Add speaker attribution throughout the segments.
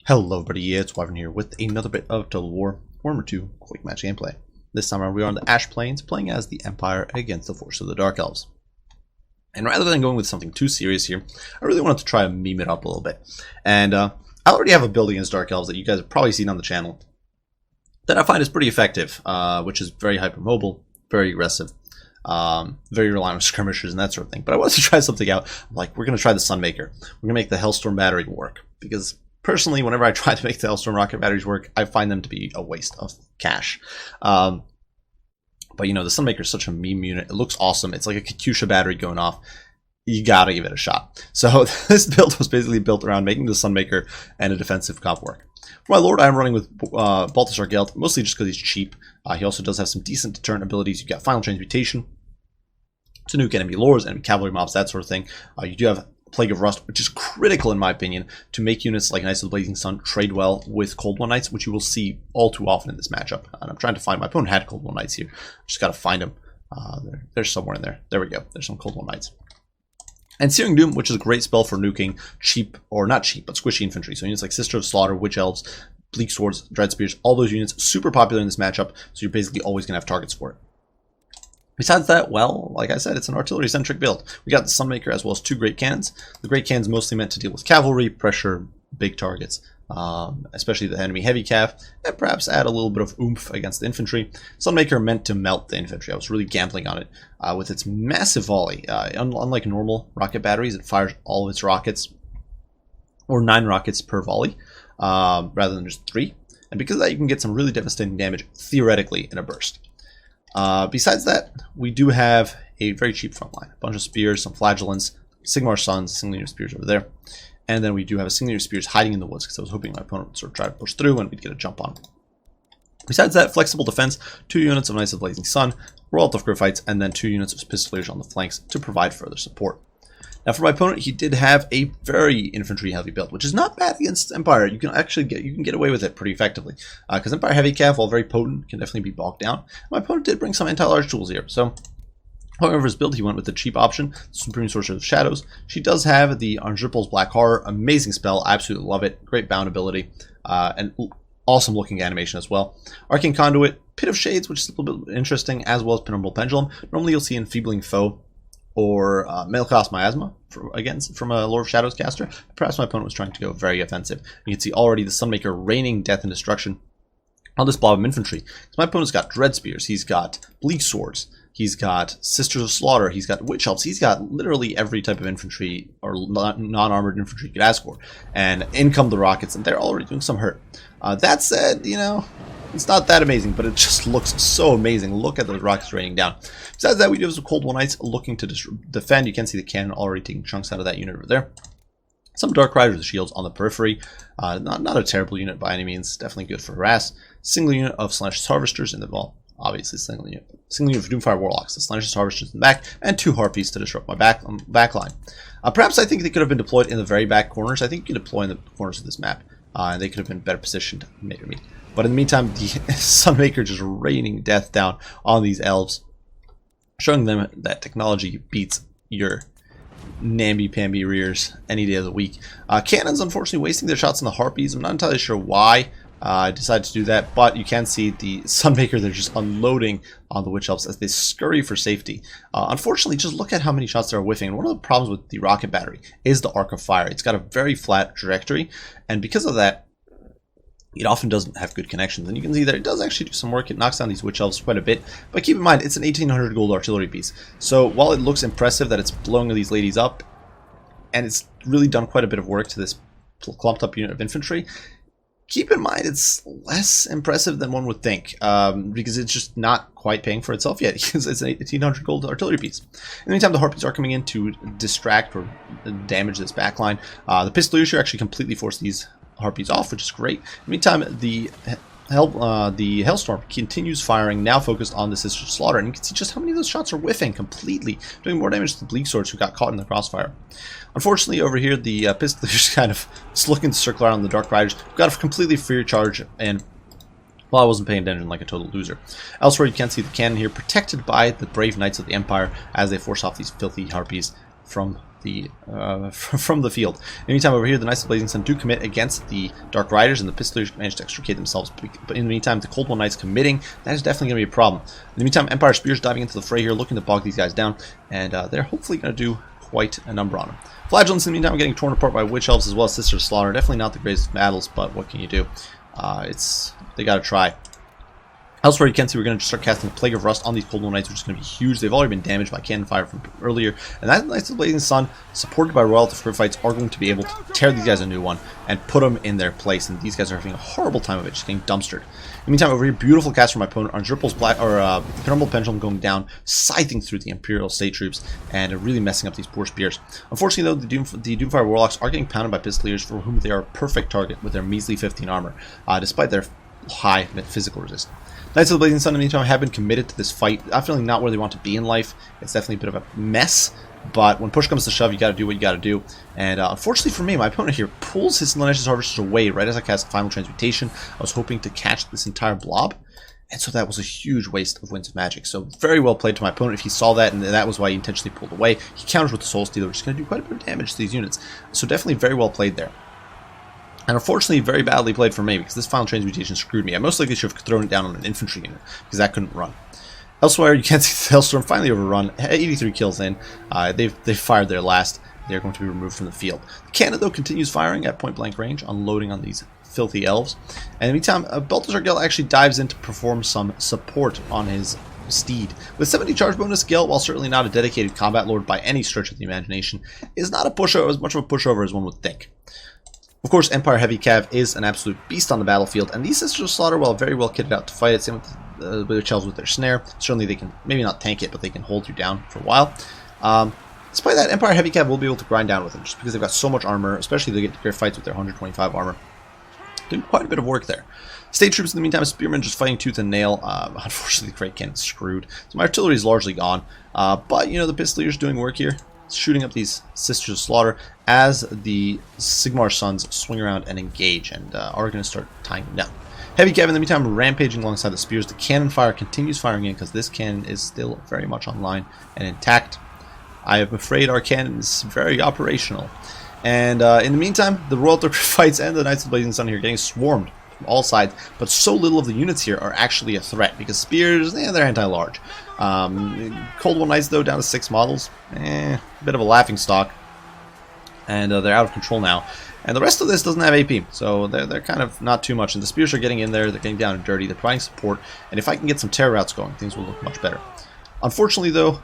Speaker 1: Hello everybody, it's Wyvern here with another bit of Total War Warhammer 2 quick match gameplay. This time around we are on the Ash Plains playing as the Empire against the force of the Dark Elves. And rather than going with something too serious here, I really wanted to try to meme it up a little bit. And I already have a build against Dark Elves that you guys have probably seen on the channel that I find is pretty effective, which is very hypermobile, very aggressive, very reliant on skirmishers and that sort of thing. But I wanted to try something out. Like, we're going to try the Sunmaker. We're going to make the Hellstorm battery work, because personally, whenever I try to make the Hellstorm rocket batteries work, I find them to be a waste of cash. But you know, the Sunmaker is such a meme unit. It looks awesome. It's like a Katyusha battery going off. You gotta give it a shot. So this build was basically built around making the Sunmaker and a defensive comp work. For my Lord, I'm running with Balthasar Gelt, mostly just because he's cheap. He also does have some decent deterrent abilities. You've got Final Transmutation to nuke enemy lords, enemy cavalry mobs, that sort of thing. You do have Plague of Rust, which is critical in my opinion to make units like Knights of the Blazing Sun trade well with Cold One Knights, which you will see all too often in this matchup. And I'm trying to find, my opponent had Cold One Knights here. Just got to find them. They're somewhere in there. There we go. There's some Cold One Knights. And Searing Doom, which is a great spell for nuking cheap, or not cheap, but squishy infantry. So units like Sister of Slaughter, Witch Elves, Bleak Swords, Dread Spears, all those units, super popular in this matchup. So you're basically always going to have targets for it. Besides that, well, like I said, it's an artillery-centric build. We got the Sunmaker as well as two Great Cannons. The Great Cannons mostly meant to deal with cavalry, pressure, big targets, especially the enemy heavy cav, and perhaps add a little bit of oomph against the infantry. Sunmaker meant to melt the infantry. I was really gambling on it with its massive volley. Unlike normal rocket batteries, it fires all of its rockets, or 9 rockets per volley, rather than just 3. And because of that, you can get some really devastating damage, theoretically, in a burst. Besides that, we do have a very cheap front line. A bunch of spears, some flagellants, Sigmar Suns, single unit spears over there. And then we do have a single unit spears hiding in the woods, because I was hoping my opponent would sort of try to push through and we'd get a jump on him. Besides that, flexible defense, 2 units of Knights of the Blazing Sun, Royal of Griffites, and then 2 units of Pistoliers on the flanks to provide further support. Now for my opponent, he did have a very infantry heavy build, which is not bad against Empire. You can actually get away with it pretty effectively, because Empire heavy cav, while very potent, can definitely be bogged down. My opponent did bring some anti-large tools here, so however his build, he went with the cheap option, Supreme Sorcerer of Shadows. She does have the Arnjipol's Black Horror, amazing spell, I absolutely love it, great bound ability, and awesome looking animation as well. Arcane Conduit, Pit of Shades, which is a little bit interesting, as well as Penumbral Pendulum. Normally you'll see Enfeebling Foe or Maelcos Miasma from a Lord of Shadows caster. Perhaps my opponent was trying to go very offensive. You can see already the Sunmaker raining death and destruction on this blob of infantry. My opponent's got Dread Spears, he's got Bleak Swords, he's got Sisters of Slaughter, he's got Witch Elves, he's got literally every type of infantry or non-armored infantry you could ask for. And in come the rockets, and they're already doing some hurt. That said, you know, it's not that amazing, but it just looks so amazing. Look at those rockets raining down. Besides that, we do have some Cold One Knights looking to defend. You can see the cannon already taking chunks out of that unit over there. Some Dark Riders with shields on the periphery. Not a terrible unit by any means. Definitely good for harass. Single unit of Slaanesh Harvesters in the wall. Obviously, single unit of Doomfire Warlocks. The Slaanesh Harvesters in the back, and 2 Harpies to disrupt my back line. Perhaps I think they could have been deployed in the very back corners. I think you can deploy in the corners of this map. And they could have been better positioned, maybe. But in the meantime, the Sunmaker just raining death down on these elves, showing them that technology beats your namby-pamby rears any day of the week. Cannons, unfortunately, wasting their shots on the Harpies. I'm not entirely sure why I decided to do that, but you can see the Sunmaker, they're just unloading on the Witch Elves as they scurry for safety. Unfortunately, just look at how many shots they're whiffing. And one of the problems with the rocket battery is the arc of fire. It's got a very flat trajectory, and because of that, it often doesn't have good connections. And you can see that it does actually do some work. It knocks down these Witch Elves quite a bit. But keep in mind, it's an 1800 gold artillery piece. So while it looks impressive that it's blowing these ladies up, and it's really done quite a bit of work to this clumped up unit of infantry, keep in mind it's less impressive than one would think, because it's just not quite paying for itself yet, because it's an 1800 gold artillery piece. In the meantime, the Harpies are coming in to distract or damage this backline. The Pistoliers here actually completely force these Harpies off, which is great. In the meantime, the Hellstorm continues firing, now focused on the Sister of Slaughter, and you can see just how many of those shots are whiffing completely, doing more damage to the Bleak Swords who got caught in the crossfire. Unfortunately, over here, the Pistoliers kind of just looking to circle around the Dark Riders, got a completely free charge, and well, I wasn't paying attention like a total loser. Elsewhere, you can see the cannon here, protected by the brave Knights of the Empire as they force off these filthy Harpies from the from the field. In the meantime, over here, the Knights of the Blazing Sun do commit against the Dark Riders, and the Pistoliers manage to extricate themselves. But in the meantime, the Cold One Knights committing, that is definitely going to be a problem. In the meantime, Empire Spears diving into the fray here, looking to bog these guys down, and they're hopefully going to do quite a number on them. Flagellants, in the meantime, getting torn apart by Witch Elves as well as Sisters of Slaughter. Definitely not the greatest battles, but what can you do? They got to try. Elsewhere, you can see we're going to start casting Plague of Rust on these Cold One Knights, which is going to be huge. They've already been damaged by cannon fire from earlier, and that Knights of the Blazing Sun, supported by Royal Fights, are going to be able to tear these guys a new one and put them in their place. And these guys are having a horrible time of it, just getting dumpstered. In the meantime, over here, beautiful cast from my opponent on Dripple's Penumbral Pendulum going down, scything through the Imperial State troops and really messing up these poor spears. Unfortunately, though, the Doomfire Warlocks are getting pounded by Pistoliers, for whom they are a perfect target with their measly 15 armor, despite their high physical resistance. Knights of the Blazing Sun, in the meantime, have been committed to this fight. I'm feeling not where they want to be in life. It's definitely a bit of a mess, but when push comes to shove, you got to do what you got to do. And unfortunately for me, my opponent here pulls his Slaanesh Harvesters away right as I cast Final Transmutation. I was hoping to catch this entire blob, and so that was a huge waste of Winds of Magic. So very well played to my opponent if he saw that, and that was why he intentionally pulled away. He counters with the Soul Stealer, which is going to do quite a bit of damage to these units. So definitely very well played there. And unfortunately, very badly played for me, because this Final Transmutation screwed me. I most likely should have thrown it down on an infantry unit, because that couldn't run. Elsewhere, you can see the Hailstorm finally overrun. 83 kills in. They've fired their last. They're going to be removed from the field. The cannon, though, continues firing at point-blank range, unloading on these filthy elves. And in the meantime, Balthazar Gelt actually dives in to perform some support on his steed. With 70 charge bonus, Gelt, while certainly not a dedicated combat lord by any stretch of the imagination, is not a pushover, as much of a pushover as one would think. Of course, Empire Heavy Cav is an absolute beast on the battlefield, and these Sisters of Slaughter, while very well kitted out to fight it, same with the Witch Elves with their snare. Certainly they can, maybe not tank it, but they can hold you down for a while. Despite that, Empire Heavy Cav will be able to grind down with them, just because they've got so much armor, especially they get to great fights with their 125 armor. Doing quite a bit of work there. State troops, in the meantime, Spearmen just fighting tooth and nail. Unfortunately, the Great Cannon's screwed, so my artillery is largely gone. But, you know, the Pistoliers doing work here, shooting up these Sisters of Slaughter as the Sigmar Sons swing around and engage, and are going to start tying them down. Heavy Cav, in the meantime, rampaging alongside the spears. The cannon fire continues firing in, because this cannon is still very much online and intact. I am afraid our cannon is very operational. And in the meantime, the Royal Fights and the Knights of the Blazing Sun here getting swarmed from all sides, but so little of the units here are actually a threat, because spears, they're anti-large. Cold One Knights, though, down to 6 models, a bit of a laughing stock, and they're out of control now. And the rest of this doesn't have AP, so they're kind of not too much. And the spears are getting in there, they're getting down and dirty, they're providing support, and if I can get some terror routes going, things will look much better. Unfortunately, though,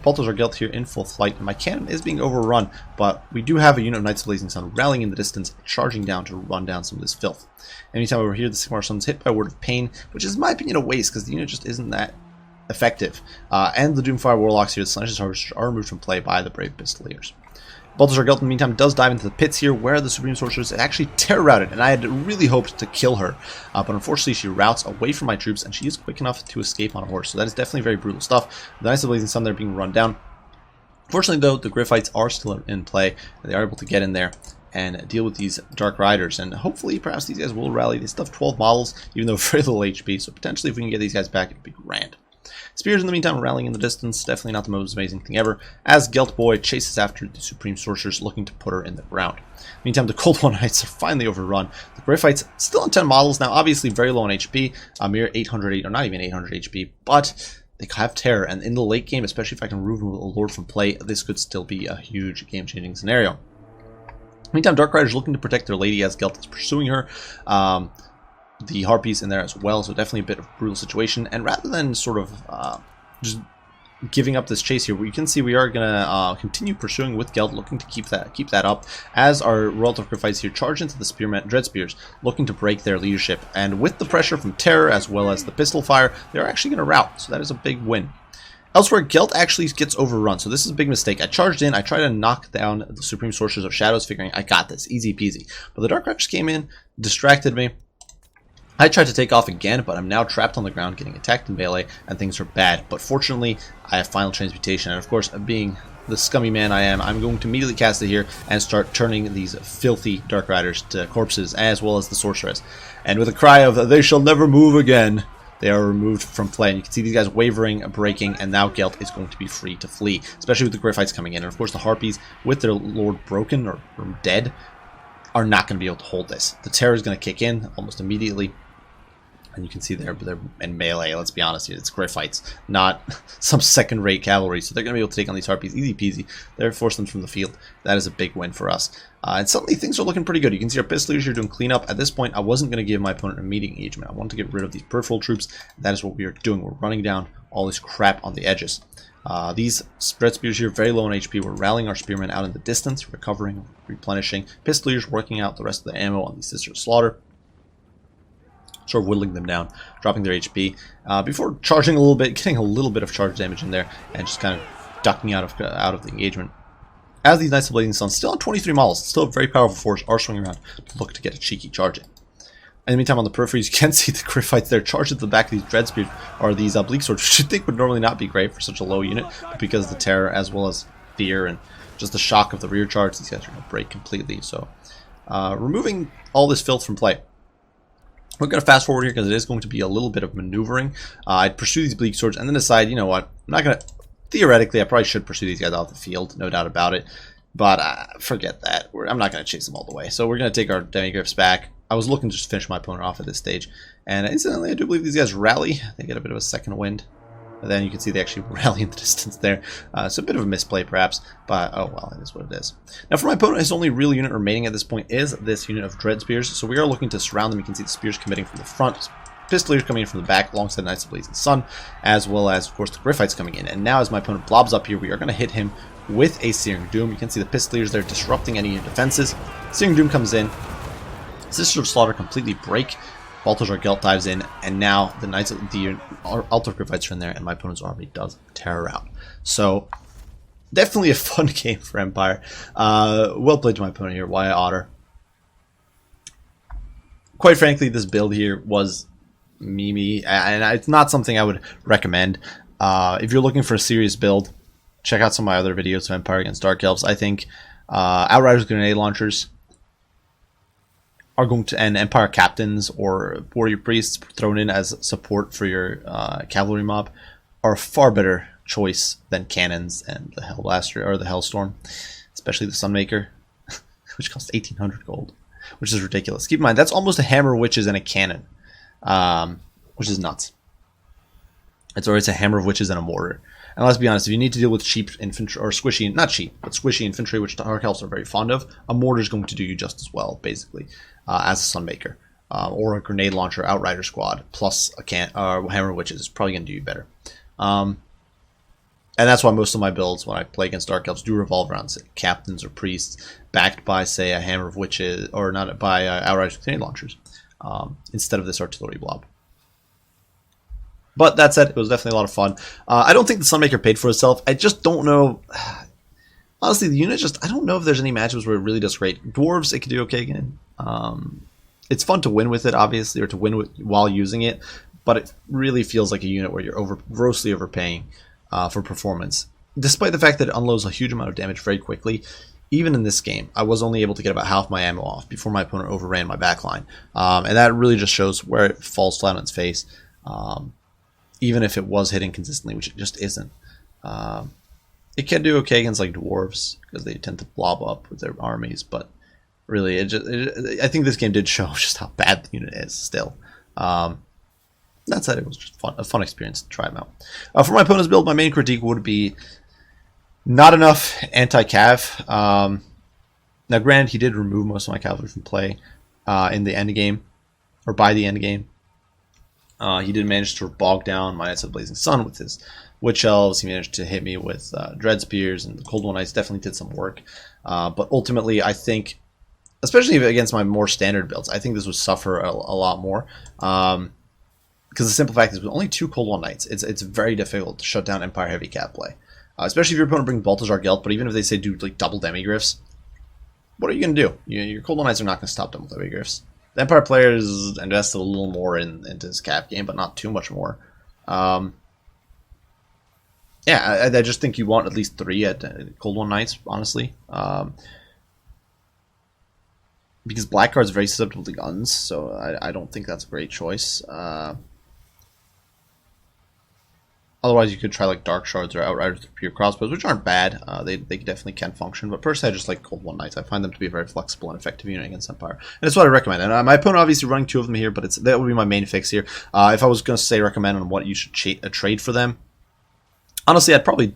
Speaker 1: Balthazar Gelt here in full flight, and my cannon is being overrun, but we do have a unit of Knights of Blazing Sun rallying in the distance, charging down to run down some of this filth. Anytime over here, the Sigmar Sun's hit by Word of Pain, which is, in my opinion, a waste, because the unit just isn't that effective. And the Doomfire Warlocks here, the Slaanesh Harvesters, are removed from play by the Brave Pistoliers. Balthazar Gelt, in the meantime, does dive into the pits here, where the Supreme Sorceress actually terror routed, and I had really hoped to kill her, but unfortunately she routes away from my troops, and she is quick enough to escape on a horse, so that is definitely very brutal stuff. The Knights of the Blazing Sun, they're being run down. Fortunately, though, the Griffites are still in play, and they are able to get in there and deal with these Dark Riders, and hopefully, perhaps these guys will rally. They still have 12 models, even though very little HP, so potentially if we can get these guys back, it'd be grand. Spears, in the meantime, rallying in the distance, definitely not the most amazing thing ever, as Gelt Boy chases after the Supreme Sorceress, looking to put her in the ground. Meantime, the Cold One Knights are finally overrun. The Griffites still on 10 models, now obviously very low on HP, a mere 800, or not even 800 HP, but they have terror, and in the late game, especially if I can remove a Lord from play, this could still be a huge game-changing scenario. Meantime, Dark Riders looking to protect their lady as Gelt is pursuing her. The Harpies in there as well, so definitely a bit of a brutal situation. And rather than sort of just giving up this chase here, we can see we are going to continue pursuing with Gelt, looking to keep that up, as our Royal Griffites here charge into the Spearmen, Dread Spears, looking to break their leadership. And with the pressure from Terror as well as the pistol fire, they're actually going to rout, so that is a big win. Elsewhere, Gelt actually gets overrun, so this is a big mistake. I charged in, I tried to knock down the Supreme Sorcerers of Shadows, figuring I got this, easy peasy. But the Dark Riders came in, distracted me. I tried to take off again, but I'm now trapped on the ground, getting attacked in melee, and things are bad. But fortunately, I have Final Transmutation, and of course, being the scummy man I am, I'm going to immediately cast it here and start turning these filthy Dark Riders to corpses, as well as the Sorceress. And with a cry of, "They shall never move again," they are removed from play. And you can see these guys wavering, breaking, and now Gelt is going to be free to flee, especially with the Griffites coming in. And of course the Harpies, with their lord broken or dead, are not going to be able to hold this. The terror is going to kick in almost immediately. And you can see they're in melee, let's be honest here. It's Griffites, not some second-rate cavalry. So they're going to be able to take on these Harpies easy peasy. They're forcing them from the field. That is a big win for us. And suddenly things are looking pretty good. You can see our pistol leaders are doing cleanup. At this point, I wasn't going to give my opponent a immediate engagement. I wanted to get rid of these peripheral troops. That is what we are doing. We're running down all this crap on the edges. These spread spears here, very low on HP. We're rallying our spearmen out in the distance, recovering, replenishing. Pistol leaders working out the rest of the ammo on these Sisters of Slaughter. Sort of whittling them down, dropping their HP before charging a little bit, getting a little bit of charge damage in there, and just kind of ducking out of the engagement. As these Knights of Blazing Sun, still on 23 models, still a very powerful force, are swinging around to look to get a cheeky charge in. In the meantime, on the peripheries, you can see the Griffites there charged at the back of these Dread Spears, or these Bleak Swords, which you'd think would normally not be great for such a low unit, but because of the terror as well as fear and just the shock of the rear charge, these guys are going to break completely. So, removing all this filth from play. We're going to fast forward here because it is going to be a little bit of maneuvering. I'd pursue these Bleak Swords and then decide, you know what, I'm not going to... Theoretically, I probably should pursue these guys out of the field, no doubt about it. But forget that. I'm not going to chase them all the way. So we're going to take our Demigryphs back. I was looking to just finish my opponent off at this stage. And incidentally, I do believe these guys rally. They get a bit of a second wind. And then you can see they actually rally in the distance there. So a bit of a misplay, perhaps. But, oh well, it is what it is. Now, for my opponent, his only real unit remaining at this point is this unit of Dread Spears. So we are looking to surround them. You can see the Spears committing from the front. Pistoliers coming in from the back alongside Knights of Blazing Sun. As well as, of course, the Griffites coming in. And now, as my opponent blobs up here, we are going to hit him with a Searing Doom. You can see the Pistoliers there disrupting any defenses. Searing Doom comes in. Sisters of Slaughter completely break. Balthazar Gelt dives in, and now the Knights of the Altar Griffites are in there, and my opponent's army does terror out. So, definitely a fun game for Empire. Well played to my opponent here, Wyatt Otter. Quite frankly, this build here was memey, and it's not something I would recommend. If you're looking for a serious build, check out some of my other videos of Empire against Dark Elves. I think Outriders Grenade Launchers are going to, and Empire Captains or Warrior Priests thrown in as support for your cavalry mob are a far better choice than Cannons and the Hellblaster or the Hellstorm, especially the Sunmaker, which costs 1,800 gold, which is ridiculous. Keep in mind, that's almost a Hammer of Witches and a Cannon, which is nuts. It's a Hammer of Witches and a Mortar. And let's be honest, if you need to deal with cheap infantry, or squishy, not cheap, but squishy infantry, which Dark Elves are very fond of, a Mortar is going to do you just as well, basically, as a Sunmaker. Or a Grenade Launcher Outrider Squad, plus a Hammer of Witches is probably going to do you better. And that's why most of my builds, when I play against Dark Elves, do revolve around, say, Captains or Priests, backed by, say, a Hammer of Witches, or not by Outriders Grenade Launchers, instead of this Artillery Blob. But that said, it was definitely a lot of fun. I don't think the Sunmaker paid for itself. I just don't know. Honestly, the unit I don't know if there's any matchups where it really does great. Dwarves, it could do okay again. It's fun to win with it, obviously, or to win while using it. But it really feels like a unit where you're grossly overpaying for performance. Despite the fact that it unloads a huge amount of damage very quickly, even in this game, I was only able to get about half my ammo off before my opponent overran my backline. And that really just shows where it falls flat on its face. Even if it was hitting consistently, which it just isn't. It can do okay against like dwarves because they tend to blob up with their armies, but really, I think this game did show just how bad the unit is still. That said, it was just a fun experience to try them out. For my opponent's build, my main critique would be not enough anti-cav. Now, granted, he did remove most of my cavalry from play in the end game, or by the end game. He did manage to bog down my Knights of the Blazing Sun with his Witch Elves. He managed to hit me with Dread Spears, and the Cold One Knights definitely did some work. But ultimately, I think, especially against my more standard builds, I think this would suffer a lot more. Because the simple fact is, with only 2 Cold One Knights, it's very difficult to shut down Empire Heavy Cat play. Especially if your opponent brings Balthazar Gelt, but even if they say do like double Demigryphs, what are you going to do? Your Cold One Knights are not going to stop them with Demigryphs. The Empire players invested a little more into this cap game, but not too much more. Yeah, I just think you want at least 3 at Cold One Knights, honestly. Because Blackguard's very susceptible to guns, so I don't think that's a great choice. Otherwise, you could try like Dark Shards or Outriders with pure crossbows, which aren't bad. They definitely can function. But personally, I just like Cold One Knights. I find them to be a very flexible and effective unit against Empire. And that's what I recommend. And my opponent obviously running 2 of them here, but that would be my main fix here. If I was going to say recommend on what you should trade for them, honestly, I'd probably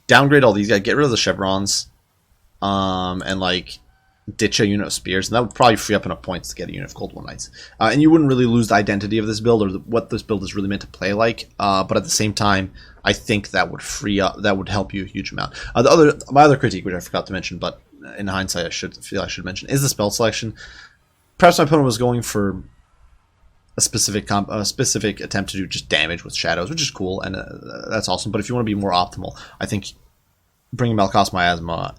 Speaker 1: downgrade all these guys, get rid of the chevrons, and like ditch a unit of spears, and that would probably free up enough points to get a unit of Cold One Knights. And you wouldn't really lose the identity of this build or what this build is really meant to play like. But at the same time, I think that would that would help you a huge amount. My other critique, which I forgot to mention, but in hindsight I should mention, is the spell selection. Perhaps my opponent was going for a specific attempt to do just damage with shadows, which is cool, and that's awesome. But if you want to be more optimal, I think bringing Malakos Miasma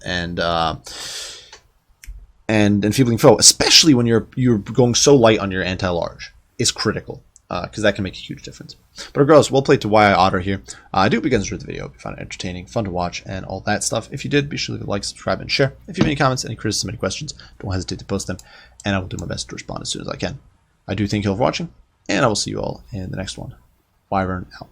Speaker 1: and Enfeebling Foe, especially when you're going so light on your anti-large, is critical, because that can make a huge difference. But regardless, well played to YI Otter here. I do hope you guys enjoyed the video. If you found it entertaining, fun to watch, and all that stuff. If you did, be sure to leave a like, subscribe, and share. If you have any comments, any criticism, any questions, don't hesitate to post them, and I will do my best to respond as soon as I can. I do thank you all for watching, and I will see you all in the next one. Wyvern out.